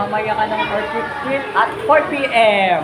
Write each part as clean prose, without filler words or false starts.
mamaya ka ng 4:15 at 4 p.m.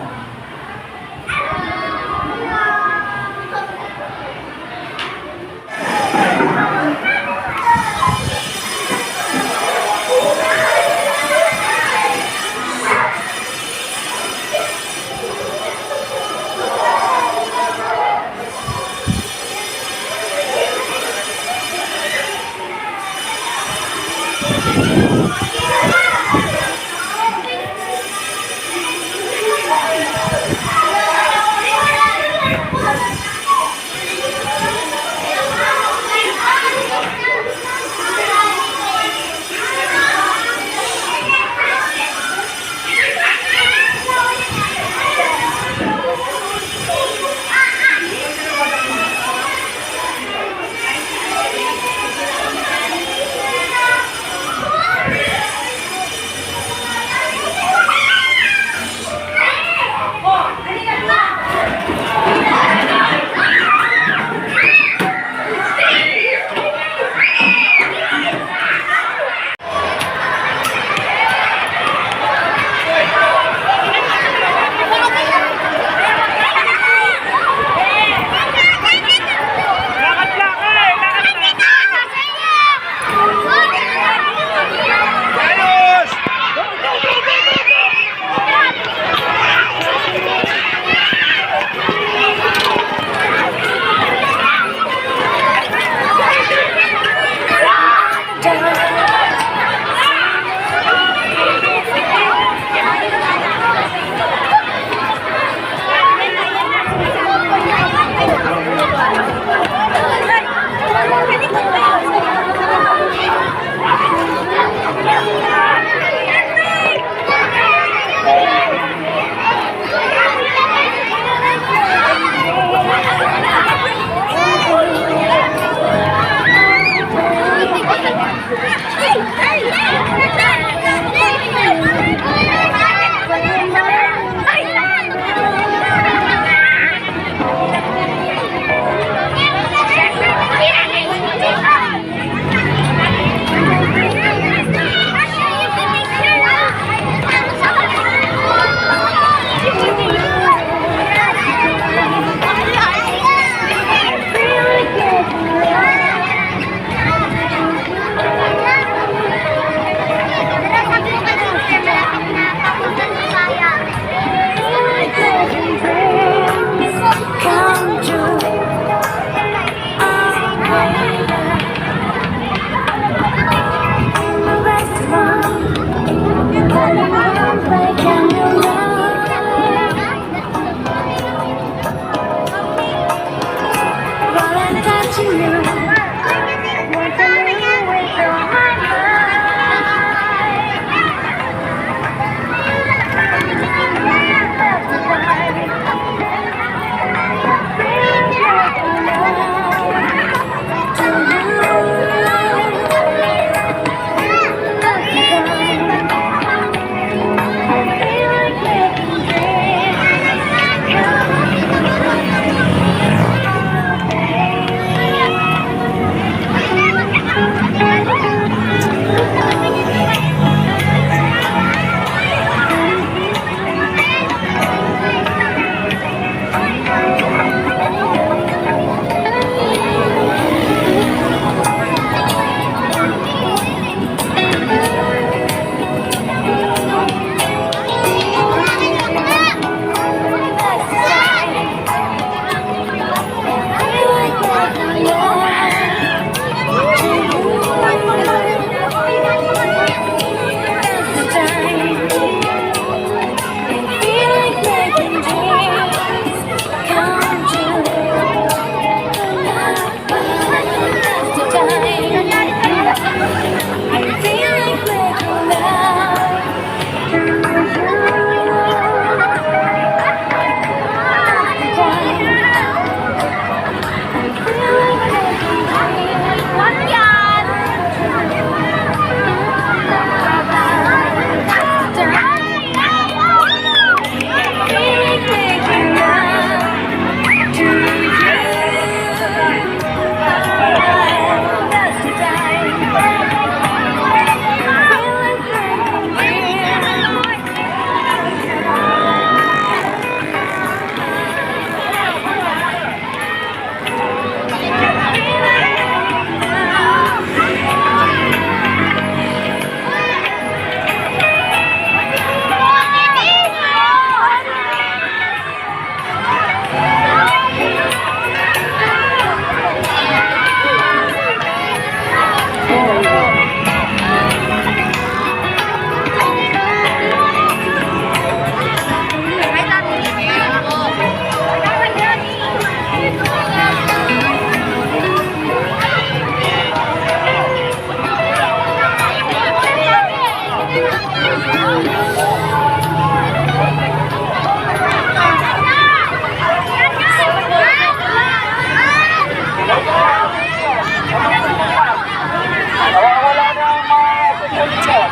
Wala na ang mga susunod.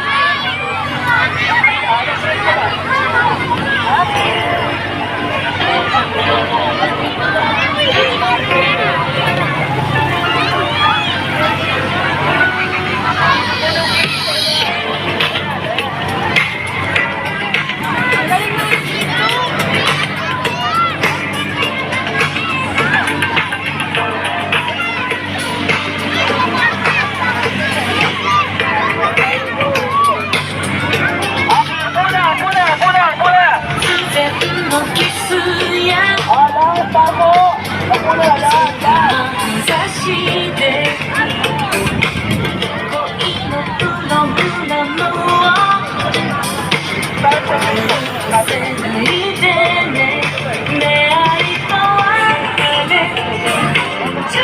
Muna! 突然のキスや Lahat bago! Muna, lahat! 差して恋のプログラムを忘れないでね出会いと別れ上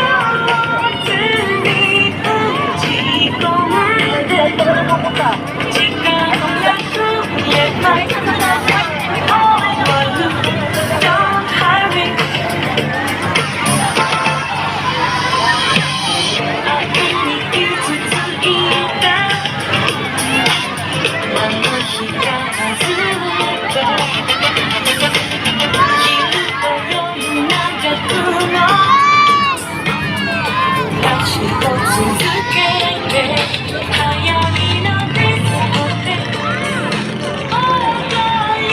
手に打ち込んで時間が増えない Don't hurry 愛に傷ついたあの日が外れた昼と夜長くの足を続けて流行りのディスコで踊り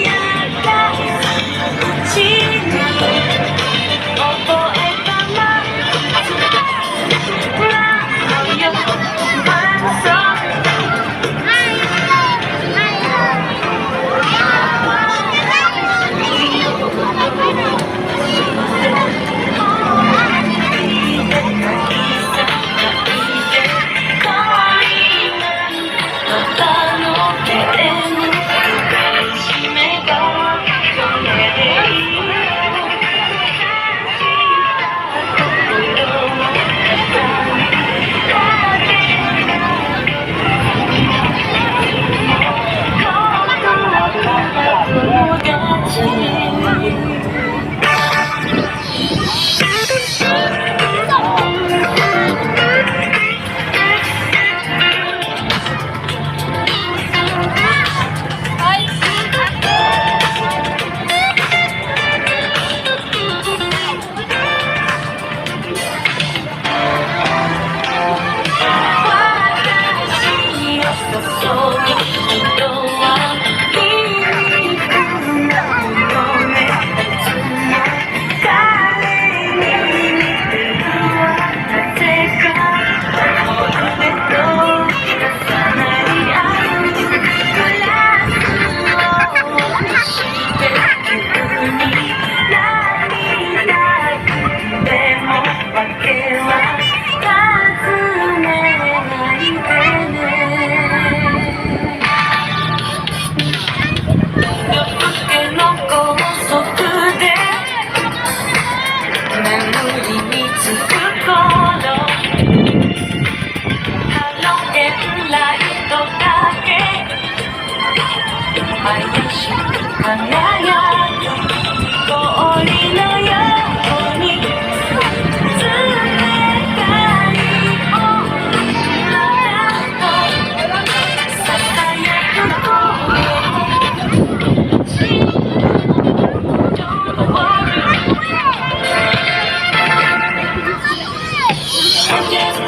合ったうちに覚えたままよ満足 Just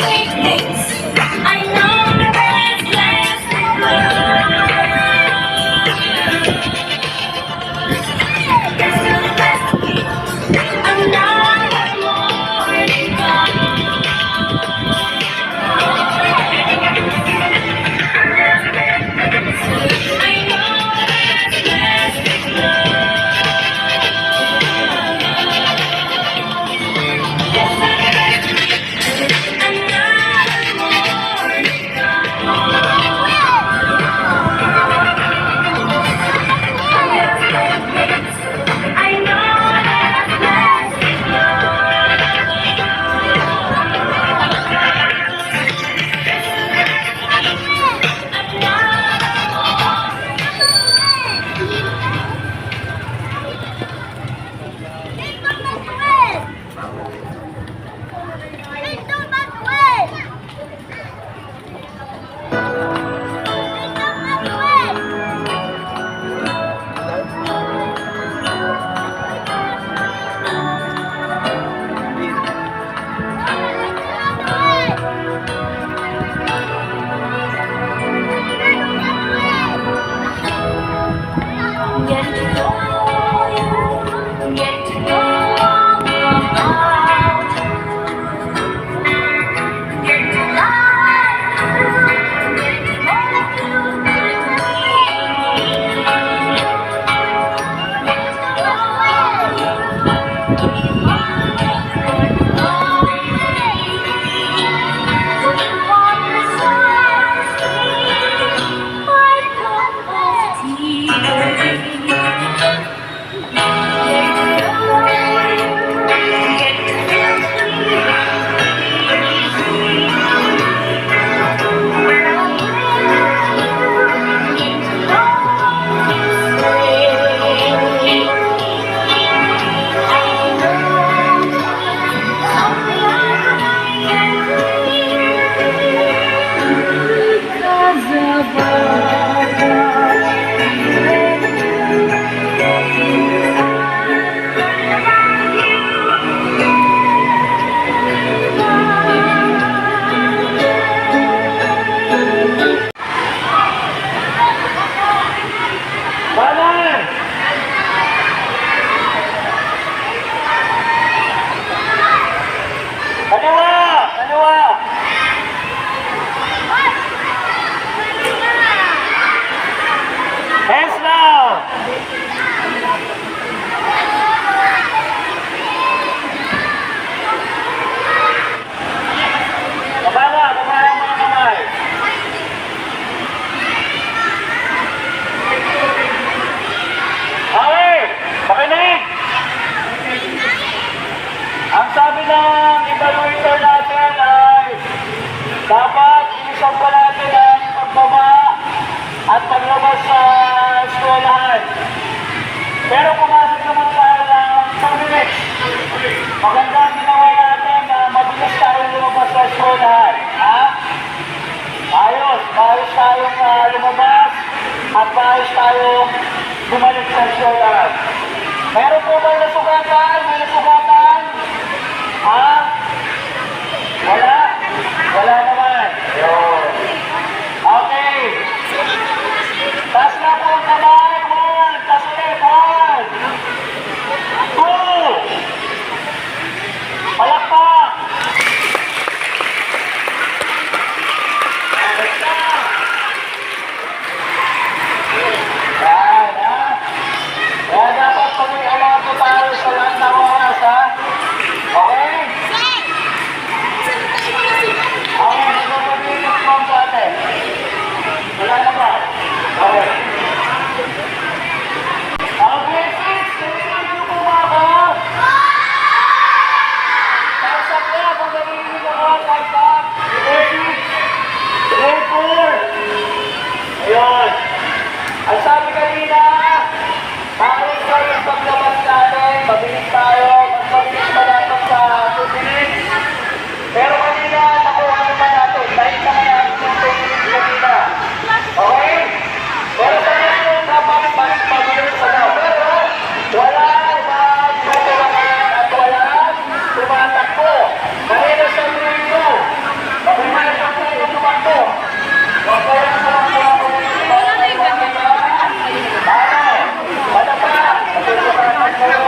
Kanan! Kaliwa! Kaliwa! Hands down! Bababa! Bababa ang mga kamay! Okay! Pakinig! Ang sabi ng evaluator natin ay dapat inisang pa natin ang pagbaba at paglabas sa eskwelahan. Pero pumasok naman tayo ng 2 minutes. Maganda ang ginawa natin na mabilis tayo lumabas sa eskwelahan. Ha? Ayos! Ayos tayong lumabas at ayos tayong bumalik sa eskwelahan. Meron po ba nasugatan? May nasugatan? Ha? Wala? Wala naman. Yun. Okay. Taas na po ang kamay. 1. Taas ulit. 1. 2. Palakpak. Basta. Yan, ha? Kaya dapat pag-ialaan po tayo sa lahat ng oras, ha? Okay? Okay, nagpapabilis po ang pate. Wala na ba? Okay. Okay, sis, narinig niyo po ba ako? Tagsak na, kung narinig ako, tagsak. Okay, sis. 4. Ayun. Ang sabi kanina, maaaring sa yung paglabas natin, mabilis tayo, mas mabilis pa natin sa 2 minutes. Pero kanina, nakuha naman natin, dahil naman natin yung 2 minutes kanina. Okay? Pero sa ngayon, dapat mas mabilis sa daw. Pero, walang magtutulakan at walang tumatakbo. Kanina sa 3-2. Kanina sa 3-2 tumakbo. Huwag kayo na tumakbo ako. Ano pa? Matutulakan kayo.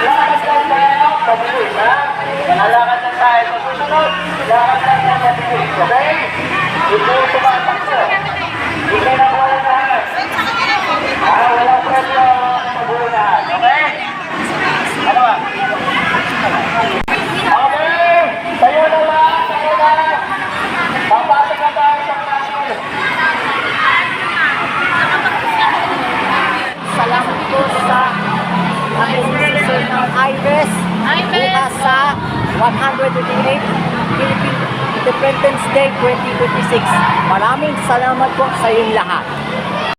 Lakad lang tayo, mabilis, ha? Nalakad lang tayo. Sa susunod, lakad lang tayo mabilis. Okay? Hindi yung tumatakbo. Hindi na po lahat. Walang premyo sa buhay lahat. Okay? Ano ba? Okay! Tayo na lang! Tayo na! Papasok na tayo sa classroom. Salamat po sa association ng IBES. Bukas sa 128 Philippine Independence Day 2026. Maraming salamat po sa inyong lahat.